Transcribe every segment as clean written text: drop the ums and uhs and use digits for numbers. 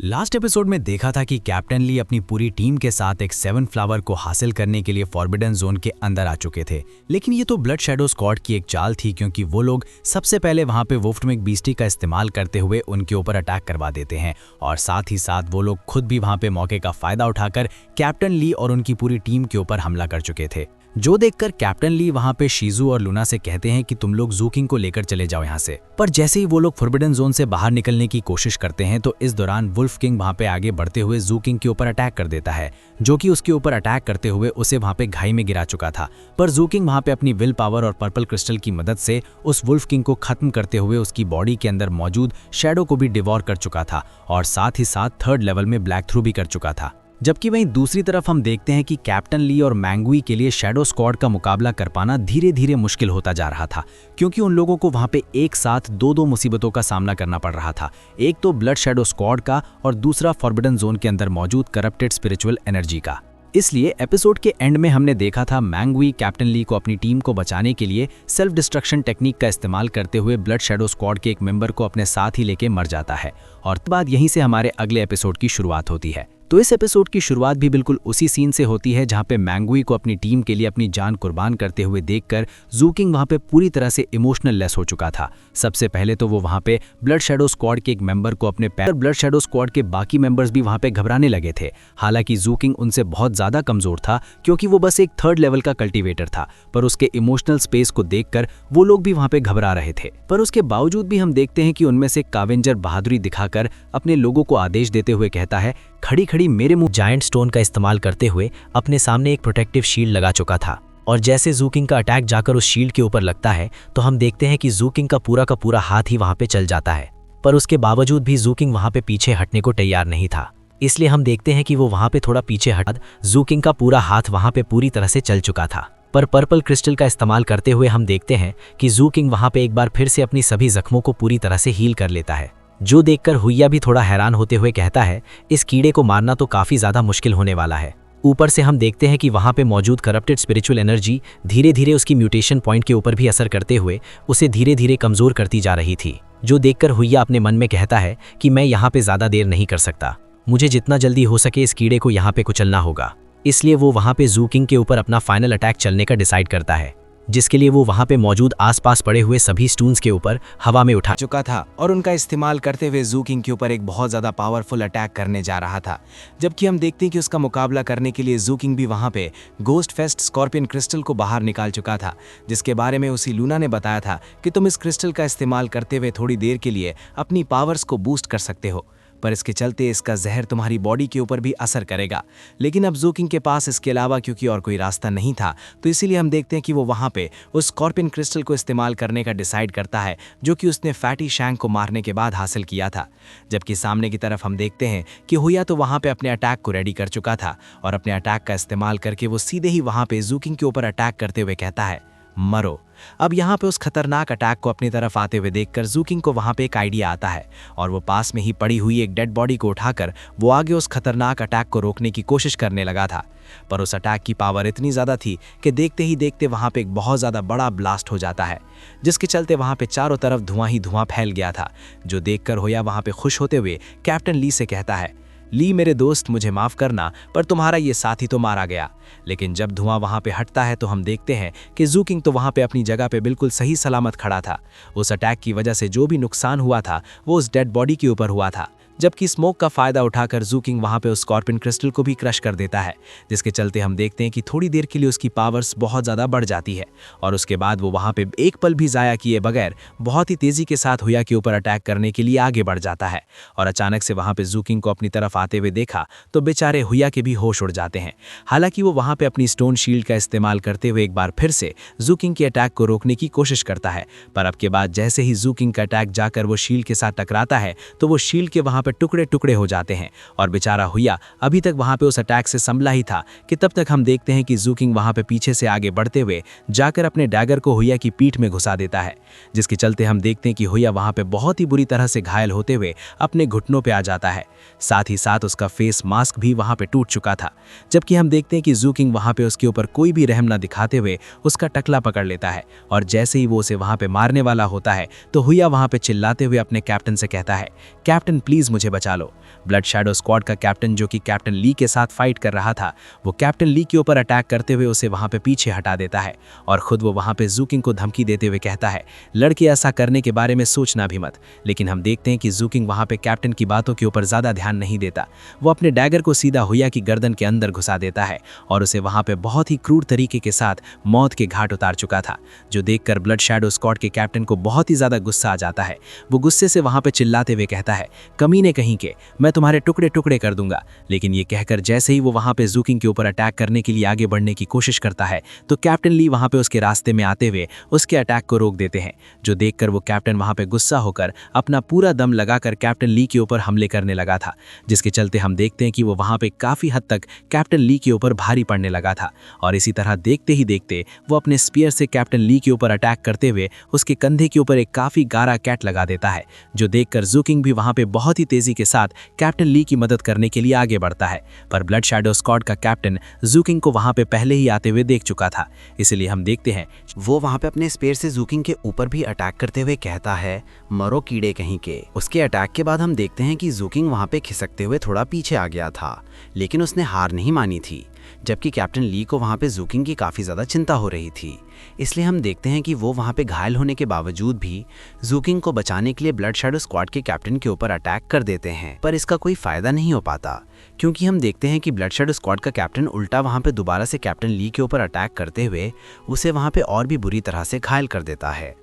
Last episode में देखा था कि कैप्टन ली अपनी पूरी टीम के साथ एक 7 फ्लावर को हासिल करने के लिए फॉरबिडन जोन के अंदर आ चुके थे। लेकिन ये तो ब्लड शैडो स्क्वाड की एक चाल थी, क्योंकि वो लोग सबसे पहले वहां पे वुल्फ्टमिक बीस्टी का इस्तेमाल करते हुए उनके ऊपर अटैक करवा देते हैं और साथ ही साथ वो लोग खुद भी वहां पे मौके का फायदा उठाकर कैप्टन ली और उनकी पूरी टीम के ऊपर हमला कर चुके थे। जो देखकर कैप्टन ली वहां पे शीजू और लूना से कहते हैं कि तुम लोग जू किंग को लेकर चले जाओ यहाँ से। पर जैसे ही वो लोग फॉरबिडन जोन से बाहर निकलने की कोशिश करते हैं तो इस दौरान वुल्फ किंग वहां पे आगे बढ़ते हुए जू किंग के ऊपर अटैक कर देता है, जो कि उसके ऊपर अटैक करते हुए उसे वहां पे घाई में गिरा चुका था। पर जू किंग वहां पे अपनी विल पावर और पर्पल क्रिस्टल की मदद से उस वुल्फ किंग को खत्म करते हुए उसकी बॉडी के अंदर मौजूद शैडो को भी डिवॉर कर चुका था और साथ ही साथ 3rd लेवल में ब्लैक थ्रू भी कर चुका था। जबकि वहीं दूसरी तरफ हम देखते हैं कि कैप्टन ली और मैंगुई के लिए शैडो स्क्वाड का मुकाबला कर पाना धीरे धीरे मुश्किल होता जा रहा था, क्योंकि उन लोगों को वहां पे एक साथ दो मुसीबतों का सामना करना पड़ रहा था। एक तो ब्लड शैडो स्क्वाड का और दूसरा फॉरबिडन जोन के अंदर मौजूद करप्टेड स्पिरिचुअल एनर्जी का। इसलिए एपिसोड के एंड में हमने देखा था मैंगुई कैप्टन ली को अपनी टीम को बचाने के लिए सेल्फ डिस्ट्रक्शन टेक्निक का इस्तेमाल करते हुए ब्लड शैडो स्क्वाड के एक मेंबर को अपने साथ ही लेके मर जाता है और बाद यहीं से हमारे अगले एपिसोड की शुरुआत होती है। तो इस एपिसोड की शुरुआत भी बिल्कुल उसी सीन से होती है जहां पे मैंगुई को अपनी टीम के लिए अपनी जान कुर्बान करते हुए देखकर जू किंग वहां पे पूरी तरह से इमोशनल लेस हो चुका था। सबसे पहले तो वो वहां पे ब्लड शैडो स्क्वाड के एक मेंबर को अपने पैर, ब्लड शैडो स्क्वाड के बाकी मेंबर्स भी वहां पे घबराने लगे थे। हालांकि जू किंग उनसे बहुत ज्यादा कमजोर था, क्योंकि वो बस एक 3rd लेवल का कल्टिवेटर था, पर उसके इमोशनल स्पेस को देखकर वो लोग भी वहां पे घबरा रहे थे। पर उसके बावजूद भी हम देखते हैं कि उनमें से कावेंजर बहादुरी दिखाकर अपने लोगों को आदेश देते हुए कहता है, खड़ी खड़ी मेरे मुंह जायंट स्टोन का इस्तेमाल करते हुए अपने सामने एक प्रोटेक्टिव शील्ड लगा चुका था। और जैसे जू किंग का अटैक जाकर उस शील्ड के ऊपर लगता है तो हम देखते हैं कि जू किंग का पूरा हाथ ही वहां पे चल जाता है। पर उसके बावजूद भी जू किंग वहां पे पीछे हटने को तैयार नहीं था, इसलिए हम देखते हैं कि वो वहां पे थोड़ा पीछे हट जू किंग का पूरा हाथ वहां पे पूरी तरह से चल चुका था। पर पर्पल क्रिस्टल का इस्तेमाल करते हुए हम देखते हैं कि जू किंग वहां पे एक बार फिर से अपनी सभी जख्मों को पूरी तरह से हील कर लेता है, जो देखकर हुइया भी थोड़ा हैरान होते हुए कहता है, इस कीड़े को मारना तो काफी ज्यादा मुश्किल होने वाला है। ऊपर से हम देखते हैं कि वहां पे मौजूद करप्टेड स्पिरिचुअल एनर्जी धीरे धीरे उसकी म्यूटेशन पॉइंट के ऊपर भी असर करते हुए उसे धीरे धीरे कमजोर करती जा रही थी, जो देखकर हुइया अपने मन में कहता है कि मैं यहाँ पे ज्यादा देर नहीं कर सकता, मुझे जितना जल्दी हो सके इस कीड़े को यहाँ पे कुचलना होगा। इसलिए वो वहां पे जू किंग के ऊपर अपना फाइनल अटैक चलने का डिसाइड करता है, जिसके लिए वो वहां पे मौजूद आसपास पड़े हुए सभी स्टून्स के ऊपर हवा में उठा चुका था और उनका इस्तेमाल करते हुए जू किंग के ऊपर एक बहुत ज्यादा पावरफुल अटैक करने जा रहा था। जबकि हम देखते हैं कि उसका मुकाबला करने के लिए जू किंग भी वहां पे गोस्ट फेस्ट स्कॉर्पियन क्रिस्टल को बाहर निकाल चुका था, जिसके बारे में उसी लूना ने बताया था कि तुम इस क्रिस्टल का इस्तेमाल करते हुए थोड़ी देर के लिए अपनी पावर्स को बूस्ट कर सकते हो, पर इसके चलते इसका जहर तुम्हारी बॉडी के ऊपर भी असर करेगा। लेकिन अब जू किंग के पास इसके अलावा क्योंकि और कोई रास्ता नहीं था, तो इसीलिए हम देखते हैं कि वो वहां पे उस स्कॉर्पियन क्रिस्टल को इस्तेमाल करने का डिसाइड करता है, जो कि उसने फैटी शैंक को मारने के बाद हासिल किया था। जबकि सामने की तरफ हम देखते हैं कि हुइया तो वहां पे अपने अटैक को रेडी कर चुका था और अपने अटैक का इस्तेमाल करके वो सीधे ही वहां पे जू किंग के ऊपर अटैक करते हुए कहता है, मरो। अब यहाँ पे उस खतरनाक अटैक को अपनी तरफ आते हुए देखकर जू किंग को वहां पे एक आइडिया आता है और वो पास में ही पड़ी हुई एक डेड बॉडी को उठाकर वो आगे उस खतरनाक अटैक को रोकने की कोशिश करने लगा था। पर उस अटैक की पावर इतनी ज्यादा थी कि देखते ही देखते वहां पे एक बहुत ज्यादा बड़ा ब्लास्ट हो जाता है, जिसके चलते वहां पे चारों तरफ धुआं ही धुआं फैल गया था। जो देखकर होया वहां पे खुश होते हुए कैप्टन ली से कहता है, ली मेरे दोस्त मुझे माफ करना, पर तुम्हारा ये साथी तो मारा गया। लेकिन जब धुआं वहां पे हटता है तो हम देखते हैं कि जू किंग तो वहां पे अपनी जगह पे बिल्कुल सही सलामत खड़ा था। उस अटैक की वजह से जो भी नुकसान हुआ था वो उस डेड बॉडी के ऊपर हुआ था। जबकि स्मोक का फायदा उठाकर जू किंग वहां पे उस स्कॉर्पियन क्रिस्टल को भी क्रश कर देता है, जिसके चलते हम देखते हैं कि थोड़ी देर के लिए उसकी पावर्स बहुत ज्यादा बढ़ जाती है और उसके बाद वो वहां पे एक पल भी जाया किए बगैर बहुत ही तेजी के साथ हुइया के ऊपर अटैक करने के लिए आगे बढ़ जाता है। और अचानक से वहां पे जू किंग को अपनी तरफ आते हुए देखा तो बेचारे हुइया के भी होश उड़ जाते हैं। हालांकि वो वहां पे अपनी स्टोन शील्ड का इस्तेमाल करते हुए एक बार फिर से जू किंग के अटैक को रोकने की कोशिश करता है, पर अब के बाद जैसे ही जू किंग का अटैक जाकर वो शील्ड के साथ टकराता है तो वो शील्ड के वहां पे टुकड़े टुकड़े हो जाते हैं और बेचारा हुइया अभी तक वहां पे उस अटैक से संभला ही था कि तब तक हम देखते हैं कि जू किंग वहां पे पीछे से आगे बढ़ते हुए जाकर अपने डैगर को हुइया की पीठ में घुसा देता है, जिसके चलते हम देखते हैं कि हुइया वहां पे बहुत ही बुरी तरह से घायल होते हुए अपने घुटनों पे आ जाता है। साथ ही साथ उसका फेस मास्क भी वहां पे टूट चुका था। जबकि हम देखते हैं कि जू किंग वहां पे उसके ऊपर कोई भी रहम न दिखाते हुए उसका टकला पकड़ लेता है और जैसे ही वो उसे वहां पे मारने वाला होता है तो हुइया वहां पे चिल्लाते हुए अपने कैप्टन से कहता है, कैप्टन प्लीज मुझे बचा लो। ब्लड शैडो स्क्वाड का कैप्टन, जो कि कैप्टन ली के साथ फाइट कर रहा था, वो कैप्टन ली के ऊपर अटैक करते हुए उसे वहां पे पीछे हटा देता है और खुद वो वहां पे जूकिंग को धमकी देते हुए कहता है, लड़के ऐसा करने के बारे में सोचना भी मत। लेकिन हम देखते हैं कि जूकिंग वहां पे कैप्टन की बातों के ऊपर ज्यादा ध्यान नहीं देता। वो अपने डैगर को सीधा हुया की गर्दन के अंदर घुसा देता है और उसे वहां पे बहुत ही क्रूर तरीके के साथ मौत के घाट उतार चुका था, जो देखकर ब्लड शैडो स्क्वाड के कैप्टन को बहुत ही ज्यादा गुस्सा आ जाता है। वो गुस्से से वहां पे चिल्लाते हुए कहता है, कमीने कहीं के, मैं तुम्हारे टुकड़े टुकड़े कर दूंगा। लेकिन ये कहकर जैसे ही वो वहां पे जूकिंग के ऊपर अटैक करने के लिए आगे बढ़ने की कोशिश करता है, तो कैप्टन ली वहां पे उसके रास्ते में आते हुए उसके अटैक को रोक देते हैं, जो देखकर वो कैप्टन वहां पे गुस्सा होकर अपना पूरा दम लगाकर कैप्टन ली के ऊपर हमले करने लगा था, जिसके चलते हम देखते हैं कि वो वहां पे काफी हद तक कैप्टन ली के ऊपर भारी पड़ने लगा था। और इसी तरह देखते ही देखते वो अपने स्पीयर से कैप्टन ली के ऊपर अटैक करते हुए उसके कंधे के ऊपर एक काफी गारा कैट लगा देता है, जो देखकर जूकिंग भी वहां पे बहुत ही तेजी के साथ कैप्टन ली की मदद करने के लिए आगे बढ़ता है। पर ब्लड शैडो स्क्वाड का कैप्टन जूकिंग को वहां पे पहले ही आते हुए देख चुका था, इसलिए हम देखते हैं वो वहां पे अपने स्पेयर से जूकिंग के ऊपर भी अटैक करते हुए कहता है, मरो कीड़े कहीं के। उसके अटैक के बाद हम देखते हैं कि जूकिंग वहां पे खिसकते हुए थोड़ा पीछे आ गया था, लेकिन उसने हार नहीं मानी थी, जबकि कैप्टन ली को वहां पे जूकिंग की काफ़ी ज़्यादा चिंता हो रही थी। इसलिए हम देखते हैं कि वो वहां पे घायल होने के बावजूद भी जूकिंग को बचाने के लिए ब्लड शैडो स्क्वाड के कैप्टन के ऊपर अटैक कर देते हैं, पर इसका कोई फ़ायदा नहीं हो पाता, क्योंकि हम देखते हैं कि ब्लड शैडो स्क्वाड का कैप्टन उल्टा वहां पे दोबारा से कैप्टन ली के ऊपर अटैक करते हुए उसे वहां पे और भी बुरी तरह से घायल कर देता है।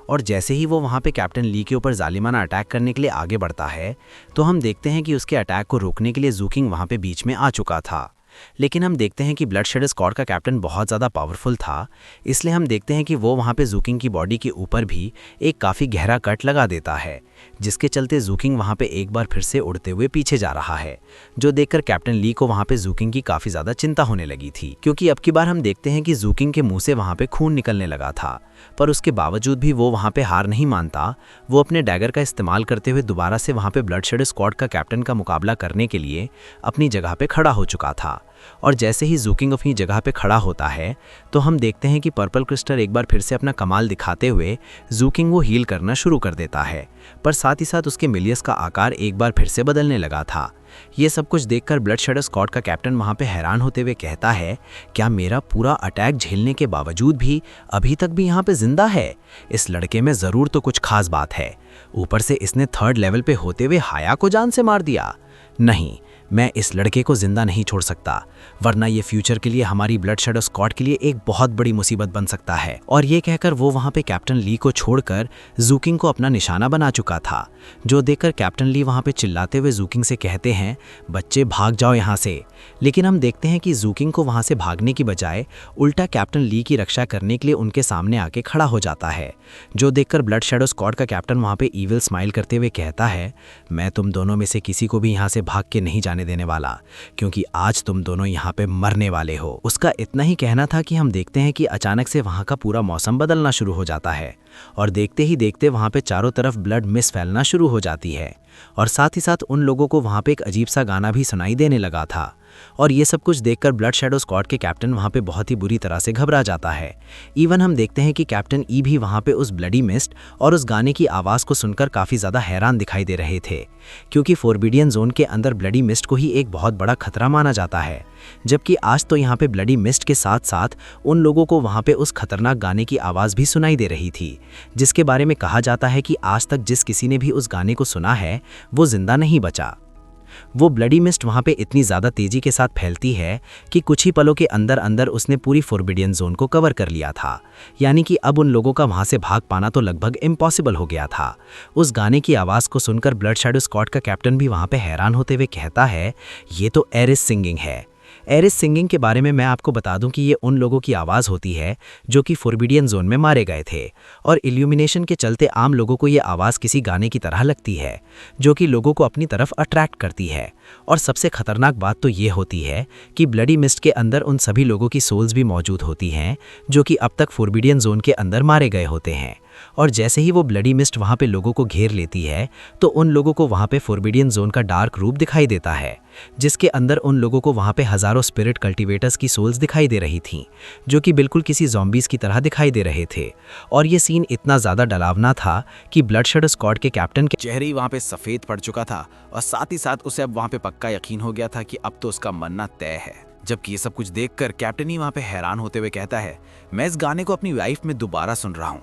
और जैसे ही वो वहां पे कैप्टन ली के ऊपर जालिमाना अटैक करने के लिए आगे बढ़ता है, तो हम देखते हैं कि उसके अटैक को रोकने के लिए जूकिंग वहां पे बीच में आ चुका था। लेकिन हम देखते हैं कि ब्लड शैडो स्क्वाड का कैप्टन बहुत ज़्यादा पावरफुल था, इसलिए हम देखते हैं कि वो वहाँ पे जूकिंग की बॉडी के ऊपर भी एक काफ़ी गहरा कट लगा देता है, जिसके चलते जूकिंग वहाँ पे एक बार फिर से उड़ते हुए पीछे जा रहा है, जो देखकर कैप्टन ली को वहाँ पे जूकिंग की काफ़ी ज़्यादा चिंता होने लगी थी, क्योंकि अब की बार हम देखते हैं कि जूकिंग के मुंह से वहाँ पे खून निकलने लगा था। पर उसके बावजूद भी वो वहाँ पे हार नहीं मानता। वो अपने डैगर का इस्तेमाल करते हुए दोबारा से वहाँ पे ब्लड शैडो स्क्वाड का कैप्टन का मुकाबला करने के लिए अपनी जगह पे खड़ा हो चुका था। और जैसे ही जूकिंग अपनी जगह पे खड़ा होता है, तो हम देखते हैं कि पर्पल क्रिस्टल एक बार फिर से अपना कमाल दिखाते हुए जूकिंग वो हील करना शुरू कर देता है, पर साथ ही साथ उसके मिलियस का आकार एक बार फिर से बदलने लगा था। ये सब कुछ देखकर ब्लड शैडो स्क्वाड का कैप्टन वहाँ पे हैरान होते हुए कहता है, क्या मेरा पूरा अटैक झेलने के बावजूद भी अभी तक भी यहाँ पे जिंदा है? इस लड़के में ज़रूर तो कुछ खास बात है। ऊपर से इसने 3rd लेवल पे होते हुए हाया को जान से मार दिया। नहीं, मैं इस लड़के को जिंदा नहीं छोड़ सकता, वरना ये फ्यूचर के लिए हमारी ब्लड शैडो स्क्वाड के लिए एक बहुत बड़ी मुसीबत बन सकता है। और ये कहकर वो वहाँ पे कैप्टन ली को छोड़कर जूकिंग को अपना निशाना बना चुका था, जो देखकर कैप्टन ली वहाँ पे चिल्लाते हुए जूकिंग से कहते हैं, बच्चे भाग जाओ यहाँ से। लेकिन हम देखते हैं कि जूकिंग को वहाँ से भागने की बजाय उल्टा कैप्टन ली की रक्षा करने के लिए उनके सामने आके खड़ा हो जाता है, जो देखकर ब्लड शैडो स्क्वाड का कैप्टन वहाँ पे ईविल स्माइल करते हुए कहता है, मैं तुम दोनों में से किसी को भी यहाँ से भाग के नहीं जाने देने वाला, क्योंकि आज तुम दोनों यहाँ पे मरने वाले हो। उसका इतना ही कहना था कि हम देखते हैं कि अचानक से वहाँ का पूरा मौसम बदलना शुरू हो जाता है और देखते ही देखते वहाँ पे चारों तरफ ब्लड मिस्ट फैलना शुरू हो जाती है और साथ ही साथ उन लोगों को वहाँ पे एक अजीब सा गाना भी सुनाई देने लगा था। और ये सब कुछ देखकर ब्लड शैडो स्क्वाड के कैप्टन वहाँ पे बहुत ही बुरी तरह से घबरा जाता है। इवन हम देखते हैं कि कैप्टन ई भी वहाँ पे उस ब्लडी मिस्ट और उस गाने की आवाज़ को सुनकर काफ़ी ज़्यादा हैरान दिखाई दे रहे थे, क्योंकि फोरबिडियन जोन के अंदर ब्लडी मिस्ट को ही एक बहुत बड़ा खतरा माना जाता है, जबकि आज तो यहाँ पे ब्लडी मिस्ट के साथ साथ उन लोगों को वहाँ पे उस खतरनाक गाने की आवाज़ भी सुनाई दे रही थी, जिसके बारे में कहा जाता है कि आज तक जिस किसी ने भी उस गाने को सुना है वो जिंदा नहीं बचा। वो ब्लडी मिस्ट वहाँ पे इतनी ज़्यादा तेज़ी के साथ फैलती है कि कुछ ही पलों के अंदर अंदर उसने पूरी फोरबिडियन जोन को कवर कर लिया था, यानी कि अब उन लोगों का वहाँ से भाग पाना तो लगभग इम्पॉसिबल हो गया था। उस गाने की आवाज़ को सुनकर ब्लड शैडो स्क्वाड का कैप्टन भी वहाँ पे हैरान होते हुए कहता है, ये तो एरिस सिंगिंग है। एरिस सिंगिंग के बारे में मैं आपको बता दूं कि ये उन लोगों की आवाज़ होती है जो कि फोरबिडियन जोन में मारे गए थे, और इल्यूमिनेशन के चलते आम लोगों को ये आवाज़ किसी गाने की तरह लगती है जो कि लोगों को अपनी तरफ अट्रैक्ट करती है। और सबसे खतरनाक बात तो ये होती है कि ब्लडी मिस्ट के अंदर उन सभी लोगों की सोल्स भी मौजूद होती हैं जो कि अब तक फोरबिडियन जोन के अंदर मारे गए होते हैं। और जैसे ही वो ब्लडी मिस्ट वहाँ पे लोगों को घेर लेती है तो उन लोगों को वहाँ पे फॉरबिडियन जोन का डार्क रूप दिखाई देता है, जिसके अंदर उन लोगों को वहाँ पे हज़ारों स्पिरिट कल्टीवेटर्स की सोल्स दिखाई दे रही थीं, जो कि बिल्कुल किसी ज़ॉम्बीज़ की तरह दिखाई दे रहे थे। और ये सीन इतना ज़्यादा डरावना था कि ब्लडशेड स्क्वाड के कैप्टन के चेहरे ही वहाँ पे सफ़ेद पड़ चुका था और साथ ही साथ उसे अब वहाँ पे पक्का यकीन हो गया था कि अब तो उसका मरना तय है। जबकि ये सब कुछ देखकर कैप्टन ही वहाँ पे हैरान होते हुए कहता है, मैं इस गाने को अपनी लाइफ में दोबारा सुन रहा हूँ।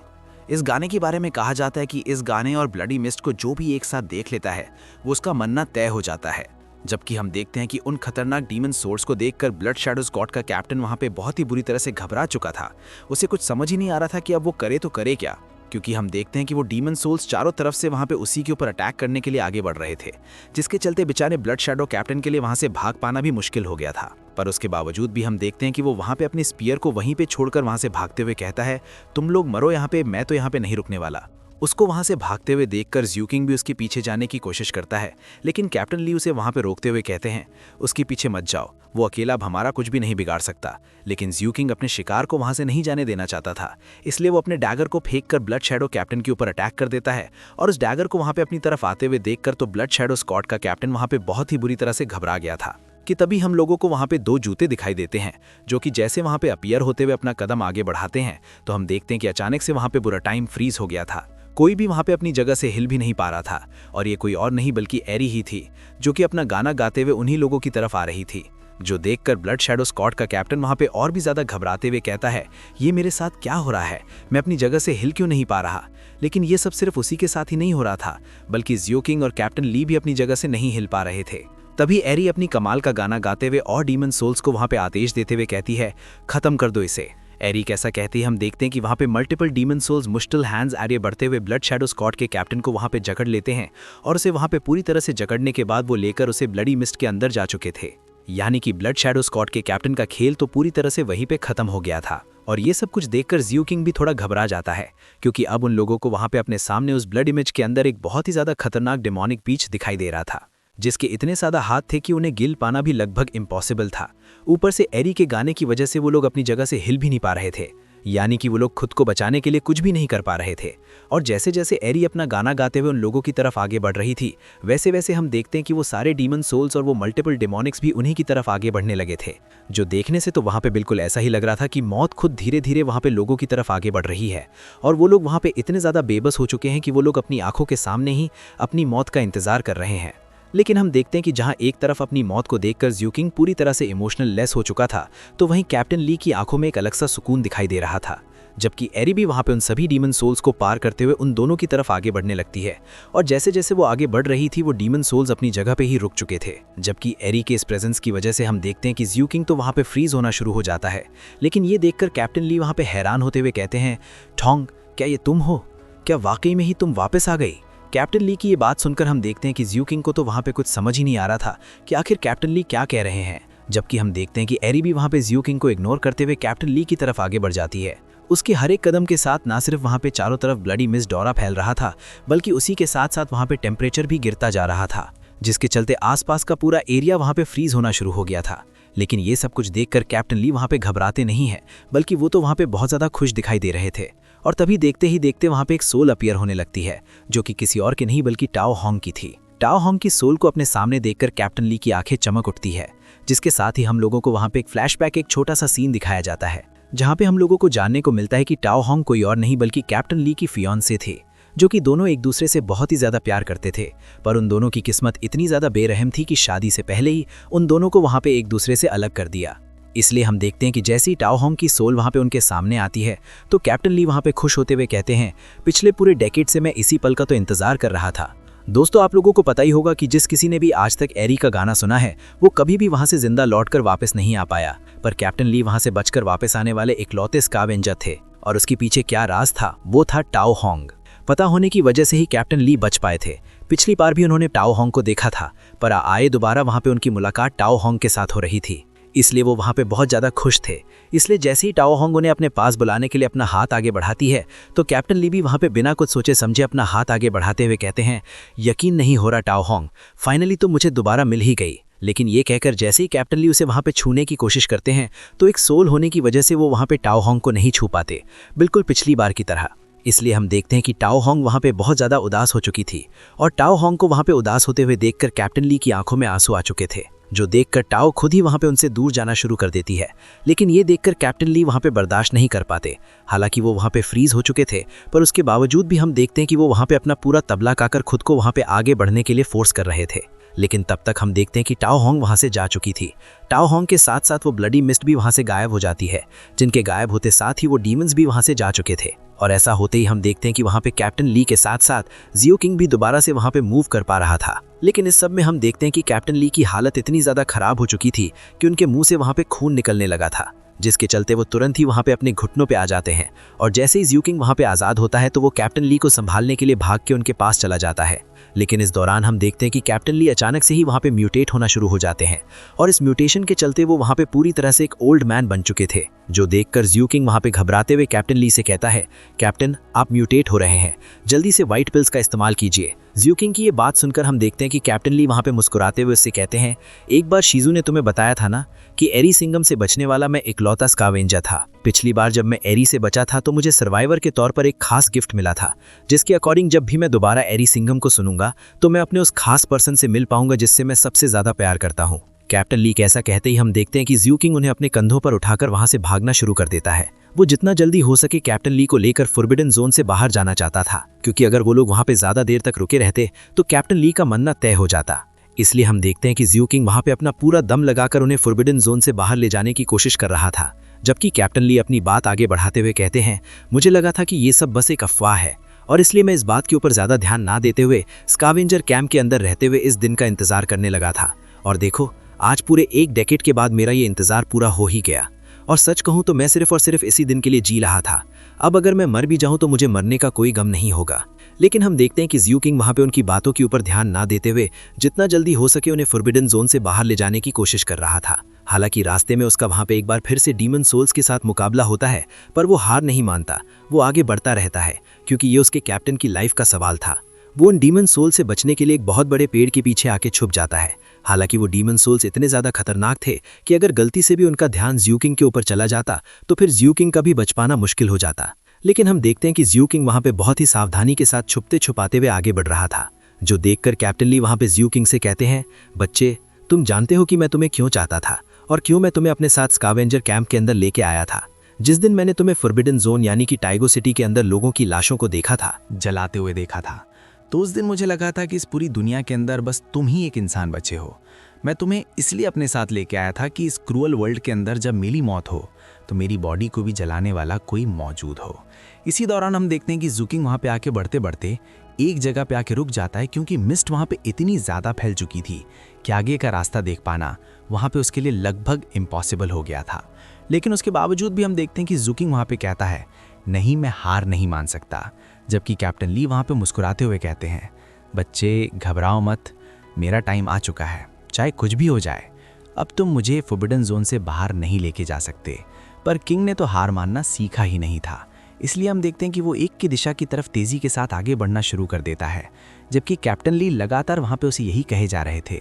इस गाने के बारे में कहा जाता है कि इस गाने और ब्लडी मिस्ट को जो भी एक साथ देख लेता है वो उसका मरना तय हो जाता है। जबकि हम देखते हैं कि उन खतरनाक डीमन सोर्स को देखकर ब्लड शैडो स्क्वाड का कैप्टन वहाँ पे बहुत ही बुरी तरह से घबरा चुका था। उसे कुछ समझ ही नहीं आ रहा था कि अब वो करे तो करे क्या, क्योंकि हम देखते हैं कि वो डीमन सोल्स चारों तरफ से वहाँ पे उसी के ऊपर अटैक करने के लिए आगे बढ़ रहे थे, जिसके चलते बेचारे ब्लड शैडो कैप्टन के लिए वहाँ से भाग पाना भी मुश्किल हो गया था। पर उसके बावजूद भी हम देखते हैं कि वो वहाँ पे अपनी स्पीयर को वहीं पे छोड़कर वहाँ से भागते हुए कहता है, तुम लोग मरो यहाँ पे, मैं तो यहाँ पे नहीं रुकने वाला। उसको वहाँ से भागते हुए देखकर ज़्यूकिंग भी उसके पीछे जाने की कोशिश करता है, लेकिन कैप्टन ली उसे वहाँ पे रोकते हुए कहते हैं, उसके पीछे मत जाओ, वो अकेला अब हमारा कुछ भी नहीं बिगाड़ सकता। लेकिन ज़्यूकिंग अपने शिकार को वहाँ से नहीं जाने देना चाहता था, इसलिए वो अपने डैगर को फेंककर ब्लड शैडो कैप्टन के ऊपर अटैक कर देता है। और उस डैगर को वहाँ पे अपनी तरफ आते हुए देखकर तो ब्लड शैडो स्क्वाड का कैप्टन वहाँ पे बहुत ही बुरी तरह से घबरा गया था कि तभी हम लोगों को वहाँ पे दो जूते दिखाई देते हैं, जो कि जैसे वहाँ पे अपीयर होते हुए अपना कदम आगे बढ़ाते हैं तो हम देखते हैं कि अचानक से वहाँ पे पूरा टाइम फ्रीज हो गया था। कोई भी वहाँ पे अपनी जगह से हिल भी नहीं पा रहा था और ये कोई और नहीं बल्कि एरी ही थी, जो कि अपना गाना गाते हुए उन्हीं लोगों की तरफ आ रही थी। जो देखकर ब्लड शैडो स्क्वाड का कैप्टन वहाँ पे और भी ज़्यादा घबराते हुए कहता है, ये मेरे साथ क्या हो रहा है, मैं अपनी जगह से हिल क्यों नहीं पा रहा। लेकिन ये सब सिर्फ उसी के साथ ही नहीं हो रहा था, बल्कि ज़्यूकिंग और कैप्टन ली भी अपनी जगह से नहीं हिल पा रहे थे। तभी एरी अपनी कमाल का गाना गाते हुए और डीमन सोल्स को वहाँ पे आदेश देते हुए कहती है, खत्म कर दो इसे। एरी कैसा कहते ही हम देखते हैं कि वहाँ पे मल्टीपल डीमन सोल्स मुश्किल हैंड्स आगे बढ़ते हुए ब्लड शैडो स्क्वाड के कैप्टन को वहाँ पे जकड़ लेते हैं और उसे वहाँ पे पूरी तरह से जकड़ने के बाद वो लेकर उसे ब्लडी मिस्ट के अंदर जा चुके थे। यानी कि ब्लड शैडो स्क्वाड के कैप्टन का खेल तो पूरी तरह से वहीं पे खत्म हो गया था। और ये सब कुछ देखकर ज़्यूकिंग भी थोड़ा घबरा जाता है, क्योंकि अब उन लोगों को वहाँ पे अपने सामने उस ब्लड इमेज के अंदर एक बहुत ही ज़्यादा खतरनाक डेमोनिक बीच दिखाई दे रहा था, जिसके इतने ज़्यादा हाथ थे कि उन्हें गिल पाना भी लगभग इम्पॉसिबल था। ऊपर से एरी के गाने की वजह से वो लोग अपनी जगह से हिल भी नहीं पा रहे थे, यानी कि वो लोग खुद को बचाने के लिए कुछ भी नहीं कर पा रहे थे। और जैसे जैसे एरी अपना गाना गाते हुए उन लोगों की तरफ आगे बढ़ रही थी, वैसे वैसे हम देखते हैं कि वो सारे डीमन सोल्स और वो मल्टीपल डेमोनिक्स भी उन्हीं की तरफ आगे बढ़ने लगे थे, जो देखने से तो वहाँ पे बिल्कुल ऐसा ही लग रहा था कि मौत खुद धीरे धीरे वहाँ पे लोगों की तरफ आगे बढ़ रही है। और वो लोग वहाँ पे इतने ज़्यादा बेबस हो चुके हैं कि वो लोग अपनी आंखों के सामने ही अपनी मौत का इंतजार कर रहे हैं। लेकिन हम देखते हैं कि जहां एक तरफ अपनी मौत को देखकर ज़्यूकिंग पूरी तरह से इमोशनल लेस हो चुका था, तो वहीं कैप्टन ली की आंखों में एक अलग सा सुकून दिखाई दे रहा था। जबकि एरी भी वहां पे उन सभी डीमन सोल्स को पार करते हुए उन दोनों की तरफ आगे बढ़ने लगती है। और जैसे जैसे वो आगे बढ़ रही थी वो डीमन सोल्स अपनी जगह पे ही रुक चुके थे। जबकि एरी के इस प्रेजेंस की वजह से हम देखते हैं कि ज़्यूकिंग तो वहां पे फ्रीज होना शुरू हो जाता है। लेकिन ये देखकर कैप्टन ली वहां पे हैरान होते हुए कहते हैं, ठोंग, क्या ये तुम हो? क्या वाकई में ही तुम वापस आ गई? कैप्टन ली की ये बात सुनकर हम देखते हैं कि ज़्यूकिंग को तो वहाँ पे कुछ समझ ही नहीं आ रहा था कि आखिर कैप्टन ली क्या कह रहे हैं। जबकि हम देखते हैं कि एरी भी वहाँ पे ज़्यूकिंग को इग्नोर करते हुए कैप्टन ली की तरफ आगे बढ़ जाती है। उसके हर एक कदम के साथ ना सिर्फ वहाँ पे चारों तरफ ब्लडी मिस्ट डोरा फैल रहा था, बल्कि उसी के साथ साथ वहाँ पे टेम्परेचर भी गिरता जा रहा था, जिसके चलते आसपास का पूरा एरिया वहाँ पे फ्रीज होना शुरू हो गया था। लेकिन ये सब कुछ देखकर कैप्टन ली वहाँ पे घबराते नहीं है, बल्कि वो तो वहाँ पे बहुत ज़्यादा खुश दिखाई दे रहे थे। और तभी देखते ही देखते वहाँ पे एक सोल अपीयर होने लगती है, जो कि किसी और की नहीं बल्कि टाओ होंग की थी। टाओ होंग की सोल को अपने सामने देखकर कैप्टन ली की आंखें चमक उठती है, जिसके साथ ही हम लोगों को वहाँ पे एक फ्लैशबैक, एक छोटा सा सीन दिखाया जाता है, जहाँ पे हम लोगों को जानने को मिलता है कि टाओ होंग कोई और नहीं बल्कि कैप्टन ली की फियांसे थे, जो कि दोनों एक दूसरे से बहुत ही ज़्यादा प्यार करते थे। पर उन दोनों की किस्मत इतनी ज़्यादा बेरहम थी कि शादी से पहले ही उन दोनों को वहाँ पे एक दूसरे से अलग कर दिया। इसलिए हम देखते हैं कि जैसे ही टाओ होंग की सोल वहाँ पे उनके सामने आती है, तो कैप्टन ली वहाँ पे खुश होते हुए कहते हैं, पिछले पूरे डेकेड से मैं इसी पल का तो इंतज़ार कर रहा था। दोस्तों, आप लोगों को पता ही होगा कि जिस किसी ने भी आज तक एरी का गाना सुना है, वो कभी भी वहाँ से जिंदा लौटकर वापस नहीं आ पाया। पर कैप्टन ली वहाँ से बचकर वापस आने वाले इकलौते स्कैवेंजर थे, और उसके पीछे क्या राज था, वो था टाओ होंग। पता होने की वजह से ही कैप्टन ली बच पाए थे। पिछली बार भी उन्होंने टाओ होंग को देखा था, पर आए दोबारा वहाँ पे उनकी मुलाकात टाओ होंग के साथ हो रही थी, इसलिए वो वहाँ पे बहुत ज़्यादा खुश थे। इसलिए जैसे ही टाओ होंग उन्हें अपने पास बुलाने के लिए अपना हाथ आगे बढ़ाती है, तो कैप्टन ली भी वहाँ पे बिना कुछ सोचे समझे अपना हाथ आगे बढ़ाते हुए कहते हैं, यकीन नहीं हो रहा टाओ होंग, फाइनली तो मुझे दोबारा मिल ही गई। लेकिन ये कहकर जैसे ही कैप्टन ली उसे वहाँ पे छूने की कोशिश करते हैं, तो एक सोल होने की वजह से वो वहाँ पे टाओ होंग को नहीं छू पाते, बिल्कुल पिछली बार की तरह। इसलिए हम देखते हैं कि टाओ होंग वहाँ पे बहुत ज़्यादा उदास हो चुकी थी और टाओ होंग को वहाँ पे उदास होते हुए देखकर कैप्टन ली की आंखों में आंसू आ चुके थे, जो देखकर टाओ खुद ही वहाँ पे उनसे दूर जाना शुरू कर देती है। लेकिन ये देखकर कैप्टन ली वहाँ पे बर्दाश्त नहीं कर पाते। हालांकि वो वहाँ पे फ्रीज हो चुके थे, पर उसके बावजूद भी हम देखते हैं कि वो वहाँ पे अपना पूरा तबला काकर खुद को वहाँ पे आगे बढ़ने के लिए फोर्स कर रहे थे। लेकिन तब तक हम देखते हैं कि टाओ होंग वहाँ से जा चुकी थी। टाओ होंग के साथ साथ वो ब्लडी मिस्ट भी वहाँ से गायब हो जाती है, जिनके गायब होते साथ ही वो डीमंस भी वहाँ से जा चुके थे। और ऐसा होते ही हम देखते हैं कि वहाँ पे कैप्टन ली के साथ साथ जियो किंग भी दोबारा से वहाँ पे मूव कर पा रहा था। लेकिन इस सब में हम देखते हैं कि कैप्टन ली की हालत इतनी ज़्यादा खराब हो चुकी थी कि उनके मुंह से वहाँ पे खून निकलने लगा था, जिसके चलते वो तुरंत ही वहाँ पे अपने घुटनों पे आ जाते हैं। और जैसे ही जियो किंग वहाँ पे आज़ाद होता है तो वो कैप्टन ली को संभालने के लिए भाग के उनके पास चला जाता है। लेकिन इस दौरान हम देखते हैं कि कैप्टन ली अचानक से ही वहाँ पे म्यूटेट होना शुरू हो जाते हैं और इस म्यूटेशन के चलते वो वहाँ पे पूरी तरह से एक ओल्ड मैन बन चुके थे, जो देखकर जियो किंग वहाँ पे घबराते हुए कैप्टन ली से कहता है, कैप्टन आप म्यूटेट हो रहे हैं, जल्दी से व्हाइट पिल्स का इस्तेमाल कीजिए। जियो किंग की ये बात सुनकर हम देखते हैं कि कैप्टन ली वहाँ पे मुस्कुराते हुए उससे कहते हैं, एक बार शीजू ने तुम्हें बताया था ना कि एरी सिंगम से बचने वाला मैं इकलौता स्कावेंजर था। पिछली बार जब मैं एरी से बचा था तो मुझे सर्वाइवर के तौर पर एक खास गिफ्ट मिला था, जिसके अकॉर्डिंग जब भी मैं दोबारा एरी सिंगम को सुनूंगा तो मैं अपने उस खास पर्सन से मिल पाऊंगा जिससे मैं सबसे ज्यादा प्यार करता हूँ। कैप्टन ली ऐसा कहते ही हम देखते हैं कि जियो किंग उन्हें अपने कंधों पर उठाकर वहां से भागना शुरू कर देता है। वो जितना जल्दी हो सके कैप्टन ली को लेकर फॉरबिडन जोन से बाहर जाना चाहता था, क्योंकि अगर वो लोग वहां पे ज्यादा देर तक रुके रहते तो कैप्टन ली का मरना तय हो जाता। इसलिए हम देखते हैं कि जियो किंग वहां पे अपना पूरा दम लगाकर उन्हें फॉरबिडन जोन से बाहर ले जाने की कोशिश कर रहा था, जबकि कैप्टन ली अपनी बात आगे बढ़ाते हुए कहते हैं, मुझे लगा था कि ये सब बस एक अफवाह है और इसलिए मैं इस बात के ऊपर ज्यादा ध्यान ना देते हुए स्कावेंजर कैंप के अंदर रहते हुए इस दिन का इंतजार करने लगा था। और देखो, आज पूरे 1 डेकेड के बाद मेरा ये इंतजार पूरा हो ही गया। और सच कहूँ तो मैं सिर्फ और सिर्फ इसी दिन के लिए जी रहा था। अब अगर मैं मर भी जाऊं तो मुझे मरने का कोई गम नहीं होगा। लेकिन हम देखते हैं कि जियो किंग वहां पे उनकी बातों के ऊपर ध्यान ना देते हुए जितना जल्दी हो सके उन्हें फॉरबिडन जोन से बाहर ले जाने की कोशिश कर रहा था। हालांकि रास्ते में उसका वहां पे एक बार फिर से डीमन सोल्स के साथ मुकाबला होता है, पर वो हार नहीं मानता, वो आगे बढ़ता रहता है, क्योंकि ये उसके कैप्टन की लाइफ का सवाल था। वो उन डीमन सोल से बचने के लिए एक बहुत बड़े पेड़ के पीछे आके छुप जाता है। हालांकि वो डीमन सोल्स इतने ज्यादा खतरनाक थे कि अगर गलती से भी उनका ध्यान जियो किंग के ऊपर चला जाता तो फिर जियो किंग का भी बच पाना मुश्किल हो जाता। लेकिन हम देखते हैं कि जियो किंग वहां पे बहुत ही सावधानी के साथ छुपते छुपाते हुए आगे बढ़ रहा था, जो देखकर कैप्टन ली वहां पे जियो किंग से कहते हैं, बच्चे तुम जानते हो कि मैं तुम्हें क्यों चाहता था और क्यों मैं तुम्हें अपने साथ स्कावेंजर कैंप के अंदर लेके आया था। जिस दिन मैंने तुम्हें फॉरबिडन जोन यानी कि टाइगो सिटी के अंदर लोगों की लाशों को देखा था, जलाते हुए देखा था, तो उस दिन मुझे लगा था कि इस पूरी दुनिया के अंदर बस तुम ही एक इंसान बचे हो। मैं तुम्हें इसलिए अपने साथ लेके आया था कि इस क्रूअल वर्ल्ड के अंदर जब मेरी मौत हो तो मेरी बॉडी को भी जलाने वाला कोई मौजूद हो। इसी दौरान हम देखते हैं कि जियो किंग वहाँ पे आके बढ़ते बढ़ते एक जगह पे आके रुक जाता है, क्योंकि मिस्ट वहाँ पे इतनी ज़्यादा फैल चुकी थी कि आगे का रास्ता देख पाना वहाँ पे उसके लिए लगभग इम्पॉसिबल हो गया था। लेकिन उसके बावजूद भी हम देखते हैं कि जियो किंग वहाँ पे कहता है, नहीं मैं हार नहीं मान सकता, जबकि कैप्टन ली वहाँ पे मुस्कुराते हुए कहते हैं, बच्चे घबराओ मत, मेरा टाइम आ चुका है, चाहे कुछ भी हो जाए, अब तुम मुझे फॉरबिडन जोन से बाहर नहीं लेके जा सकते। पर किंग ने तो हार मानना सीखा ही नहीं था, इसलिए हम देखते हैं कि वो एक की दिशा की तरफ तेजी के साथ आगे बढ़ना शुरू कर देता है, जबकि कैप्टन ली लगातार वहाँ पे उसे यही कहे जा रहे थे,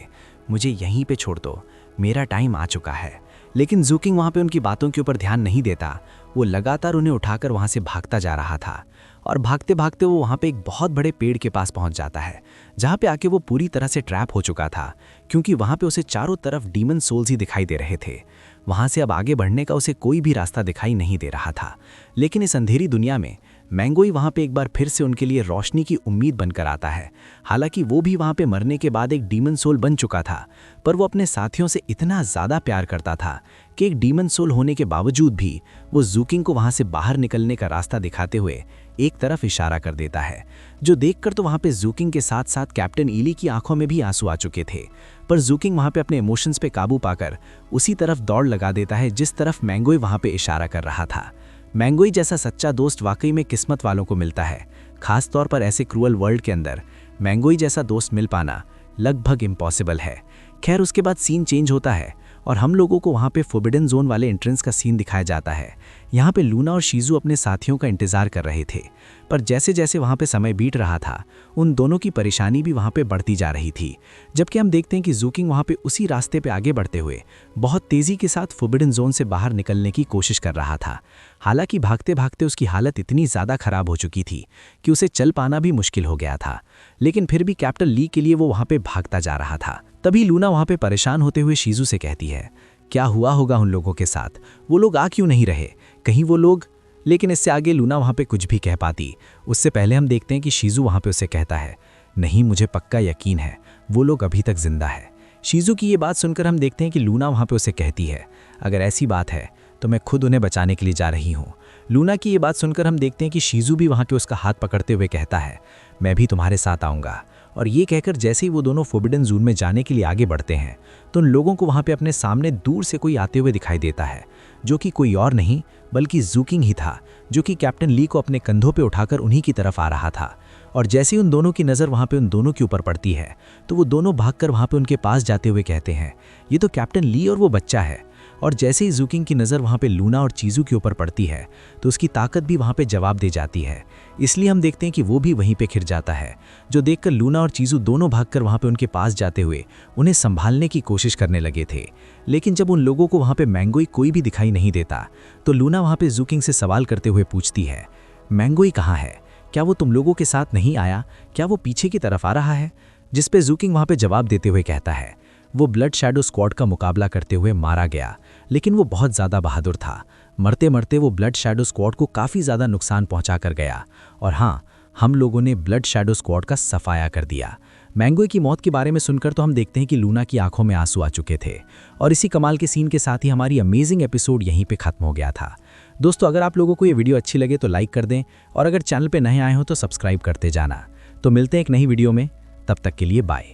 मुझे यहीं पे छोड़ दो, मेरा टाइम आ चुका है। लेकिन जियो किंग वहाँ पे उनकी बातों के ऊपर ध्यान नहीं देता, वो लगातार उन्हें उठाकर वहाँ से भागता जा रहा था। और भागते भागते वो वहाँ पे एक बहुत बड़े पेड़ के पास पहुँच जाता है, जहाँ पे आके वो पूरी तरह से ट्रैप हो चुका था, क्योंकि वहाँ पे उसे चारों तरफ डीमन सोल्स ही दिखाई दे रहे थे। वहाँ से अब आगे बढ़ने का उसे कोई भी रास्ता दिखाई नहीं दे रहा था। लेकिन इस अंधेरी दुनिया में मैंगोई वहाँ पे एक बार फिर से उनके लिए रोशनी की उम्मीद बनकर आता है। हालांकि वो भी वहाँ पे मरने के बाद एक डीमन सोल बन चुका था, पर वो अपने साथियों से इतना ज़्यादा प्यार करता था कि एक डीमन सोल होने के बावजूद भी वो जियो किंग को वहाँ से बाहर निकलने का रास्ता दिखाते हुए एक तरफ इशारा कर देता है, जो देखकर तो वहाँ पे जियो किंग के साथ साथ कैप्टन ईली की आंखों में भी आंसू आ चुके थे। पर जियो किंग वहाँ पे अपने इमोशंस पे काबू पाकर उसी तरफ दौड़ लगा देता है जिस तरफ मैंगोई वहाँ पे इशारा कर रहा था। मैंगोई जैसा सच्चा दोस्त वाकई में किस्मत वालों को मिलता है, खास तौर पर ऐसे क्रूअल वर्ल्ड के अंदर मैंगोई जैसा दोस्त मिल पाना लगभग इम्पॉसिबल है। खैर उसके बाद सीन चेंज होता है और हम लोगों को वहाँ पे फॉरबिडन जोन वाले एंट्रेंस का सीन दिखाया जाता है। यहाँ पे लूना और शीजू अपने साथियों का इंतजार कर रहे थे, पर जैसे जैसे वहाँ पे समय बीत रहा था उन दोनों की परेशानी भी वहाँ पे बढ़ती जा रही थी। जबकि हम देखते हैं कि जूकिंग वहाँ पे उसी रास्ते पे आगे बढ़ते हुए बहुत तेज़ी के साथ फॉरबिडन जोन से बाहर निकलने की कोशिश कर रहा था। हालांकि भागते भागते उसकी हालत इतनी ज़्यादा खराब हो चुकी थी कि उसे चल पाना भी मुश्किल हो गया था, लेकिन फिर भी कैप्टन ली के लिए वो वहाँ पे भागता जा रहा था। तभी लूना वहाँ पे परेशान होते हुए शीजू से कहती है, क्या हुआ होगा उन लोगों के साथ, वो लोग आ क्यों नहीं रहे, कहीं वो लोग। लेकिन इससे आगे लूना वहाँ पे कुछ भी कह पाती उससे पहले हम देखते हैं कि शीजू वहाँ पे उसे कहता है, नहीं मुझे पक्का यकीन है वो लोग अभी तक जिंदा है। शीजू की ये बात सुनकर हम देखते हैं कि लूना वहाँ पे उसे कहती है, अगर ऐसी बात है तो मैं खुद उन्हें बचाने के लिए जा रही हूँ। लूना की ये बात सुनकर हम देखते हैं कि शीजू भी वहाँ पे उसका हाथ पकड़ते हुए कहता है, मैं भी तुम्हारे साथ आऊँगा। और ये कहकर जैसे ही वो दोनों फॉरबिडन जोन में जाने के लिए आगे बढ़ते हैं तो उन लोगों को वहाँ पे अपने सामने दूर से कोई आते हुए दिखाई देता है, जो कि कोई और नहीं बल्कि जूकिंग ही था, जो कि कैप्टन ली को अपने कंधों पे उठाकर उन्हीं की तरफ आ रहा था। और जैसे ही उन दोनों की नज़र वहाँ पे उन दोनों के ऊपर पड़ती है तो वो दोनों भागकर वहाँ पे उनके पास जाते हुए कहते हैं, ये तो कैप्टन ली और वो बच्चा है। और जैसे ही जूकिंग की नज़र वहाँ पे लूना और चीज़ू के ऊपर पड़ती है तो उसकी ताकत भी वहाँ पे जवाब दे जाती है, इसलिए हम देखते हैं कि वो भी वहीं पे खिर जाता है, जो देखकर लूना और चीज़ू दोनों भागकर वहाँ पे उनके पास जाते हुए उन्हें संभालने की कोशिश करने लगे थे। लेकिन जब उन लोगों को वहाँ पे मैंगोई कोई भी दिखाई नहीं देता तो लूना वहाँ पे जूकिंग से सवाल करते हुए पूछती है, मैंगोई कहाँ है, क्या वो तुम लोगों के साथ नहीं आया, क्या वो पीछे की तरफ आ रहा है। जिस पे जूकिंग वहाँ पे जवाब देते हुए कहता है, वो ब्लड शैडो स्क्वाड का मुकाबला करते हुए मारा गया, लेकिन वो बहुत ज़्यादा बहादुर था। मरते मरते वो ब्लड शैडो स्क्वाड को काफ़ी ज़्यादा नुकसान पहुंचा कर गया। और हाँ, हम लोगों ने ब्लड शैडो स्क्वाड का सफाया कर दिया। मैंगोई की मौत के बारे में सुनकर तो हम देखते हैं कि लूना की आंखों में आंसू आ चुके थे। और इसी कमाल के सीन के साथ ही हमारी अमेजिंग एपिसोड यहीं पे खत्म हो गया था। दोस्तों, अगर आप लोगों को ये वीडियो अच्छी लगे तो लाइक कर दें, और अगर चैनल पे नए आए हो तो सब्सक्राइब करते जाना। तो मिलते हैं एक नई वीडियो में, तब तक के लिए बाय।